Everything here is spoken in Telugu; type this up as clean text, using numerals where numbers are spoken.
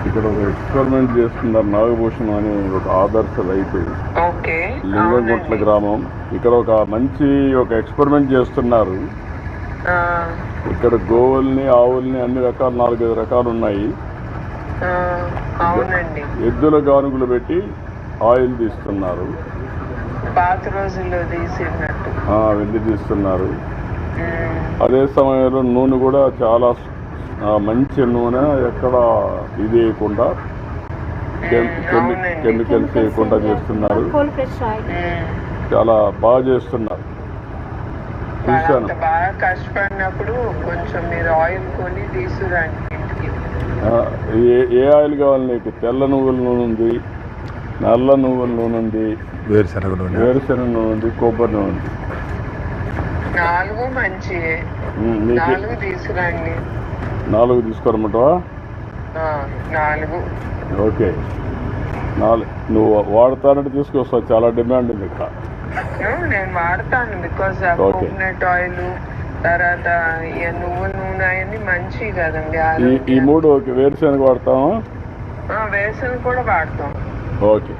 ఇక్కడ ఒక ఎక్స్పెరిమెంట్ చేస్తున్నారు. నాగభూషణం అని ఒక ఆదర్శ రైతు, ఓకే, లింగంగుట్ల గ్రామం. ఇక్కడ ఒక మంచి ఎక్స్పెరిమెంట్ చేస్తున్నారు. ఇక్కడ గోవుల్ని, ఆవుల్ని అన్ని రకాలు 4-5 రకాలు ఉన్నాయి. అవునండి. ఎద్దుల గానుగులు పెట్టి ఆయిల్ తీస్తున్నారు. పాత రోజుల్లో తీసినట్టు వెళ్ళి తీస్తున్నారు. అదే సమయంలో నూనె కూడా చాలా మంచి నూనె, ఎక్కడ ఇది వేయకుండా కెమికల్స్ వేయకుండా చేస్తున్నారు. చాలా బాగా చేస్తున్నారు. చూశాను. బాగా కష్టపడినప్పుడు కొంచెం మీరు ఆయిల్ కొని తీసుకురండి ఇంటికి. ఏ ఆయిల్ కావాలి నీకు? తెల్ల నువ్వుల నూనె ఉంది, నల్ల నువ్వుల నూనె ఉంది, వేరుశెనగ నూనె ఉంది, కొబ్బరి నూనె ఉంది. 4 మంచియే. 4 తీసుకురండి. 4 తీసుకోరమంటావా? 4. ఓకే. 4 నువ్వు వాడతానంటే తీసుకొస్తావు. చాలా డిమాండ్ ఉంది ఇక్కడ. నేను వాడతాను. బికాస్ కోకోనట్ ఆయిల్, తర్వాత నువ్వుల నూనె అవన్నీ మంచివి కదండి. ఈ 3 ఓకే. వేరుశెనగ వాడతామా? వేరుశెనగ కూడా వాడతాం. ఓకే.